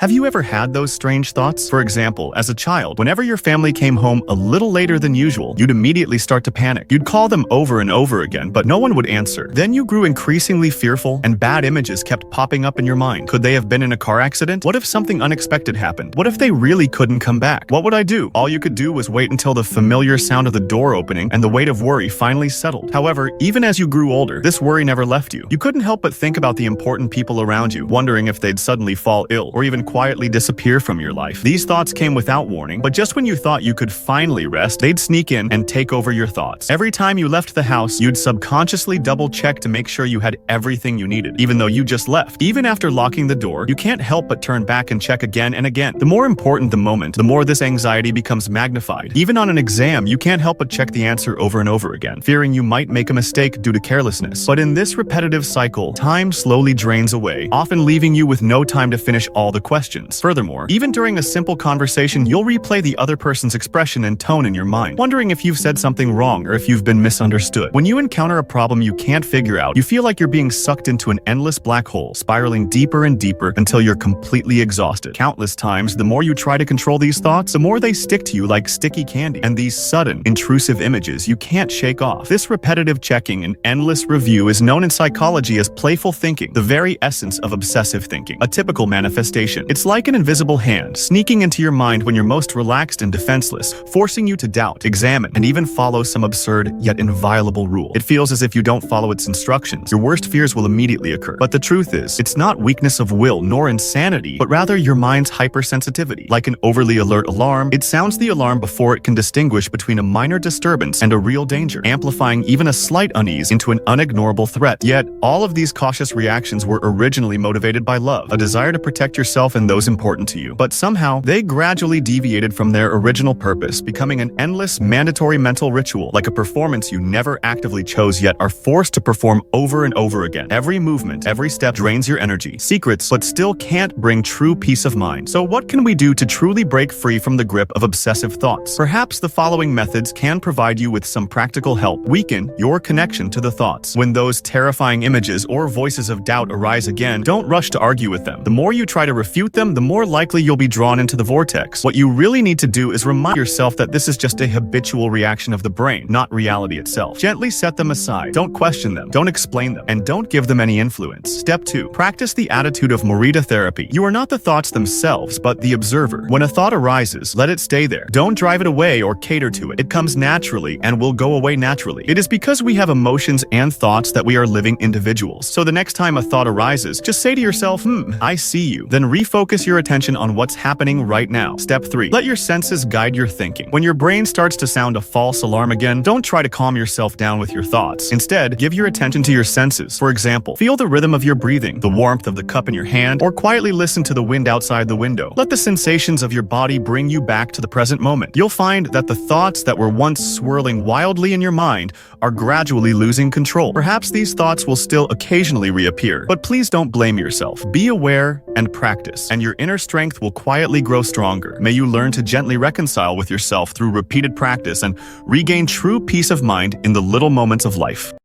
Have you ever had those strange thoughts? For example, as a child, whenever your family came home a little later than usual, you'd immediately start to panic. You'd call them over and over again, but no one would answer. Then you grew increasingly fearful, and bad images kept popping up in your mind. Could they have been in a car accident? What if something unexpected happened? What if they really couldn't come back? What would I do? All you could do was wait until the familiar sound of the door opening and the weight of worry finally settled. However, even as you grew older, this worry never left you. You couldn't help but think about the important people around you, wondering if they'd suddenly fall ill or even quietly disappear from your life. These thoughts came without warning, but just when you thought you could finally rest, they'd sneak in and take over your thoughts. Every time you left the house, you'd subconsciously double-check to make sure you had everything you needed, even though you just left. Even after locking the door, you can't help but turn back and check again and again. The more important the moment, the more this anxiety becomes magnified. Even on an exam, you can't help but check the answer over and over again, fearing you might make a mistake due to carelessness. But in this repetitive cycle, time slowly drains away, often leaving you with no time to finish all the questions. Furthermore, even during a simple conversation, you'll replay the other person's expression and tone in your mind, wondering if you've said something wrong or if you've been misunderstood. When you encounter a problem you can't figure out, you feel like you're being sucked into an endless black hole, spiraling deeper and deeper until you're completely exhausted. Countless times, the more you try to control these thoughts, the more they stick to you like sticky candy, and these sudden, intrusive images you can't shake off. This repetitive checking and endless review is known in psychology as playful thinking, the very essence of obsessive thinking, a typical manifestation. It's like an invisible hand sneaking into your mind when you're most relaxed and defenseless, forcing you to doubt, examine, and even follow some absurd yet inviolable rule. It feels as if you don't follow its instructions, your worst fears will immediately occur. But the truth is, it's not weakness of will nor insanity, but rather your mind's hypersensitivity. Like an overly alert alarm, it sounds the alarm before it can distinguish between a minor disturbance and a real danger, amplifying even a slight unease into an unignorable threat. Yet, all of these cautious reactions were originally motivated by love, a desire to protect yourself and those important to you. But somehow, they gradually deviated from their original purpose, becoming an endless, mandatory mental ritual, like a performance you never actively chose yet are forced to perform over and over again. Every movement, every step drains your energy, secrets, but still can't bring true peace of mind. So what can we do to truly break free from the grip of obsessive thoughts? Perhaps the following methods can provide you with some practical help. Weaken your connection to the thoughts. When those terrifying images or voices of doubt arise again, don't rush to argue with them. The more you try to refute them, the more likely you'll be drawn into the vortex. What you really need to do is remind yourself that this is just a habitual reaction of the brain, not reality itself. Gently set them aside. Don't question them, don't explain them, and don't give them any influence. Step 2. Practice the attitude of Morita therapy. You are not the thoughts themselves, but the observer. When a thought arises, let it stay there. Don't drive it away or cater to it. It comes naturally and will go away naturally. It is because we have emotions and thoughts that we are living individuals. So the next time a thought arises, just say to yourself, I see you. Then refocus your attention on what's happening right now. Step 3. Let your senses guide your thinking. When your brain starts to sound a false alarm again, don't try to calm yourself down with your thoughts. Instead, give your attention to your senses. For example, feel the rhythm of your breathing, the warmth of the cup in your hand, or quietly listen to the wind outside the window. Let the sensations of your body bring you back to the present moment. You'll find that the thoughts that were once swirling wildly in your mind are gradually losing control. Perhaps these thoughts will still occasionally reappear, but please don't blame yourself. Be aware and practice, and your inner strength will quietly grow stronger. May you learn to gently reconcile with yourself through repeated practice and regain true peace of mind in the little moments of life.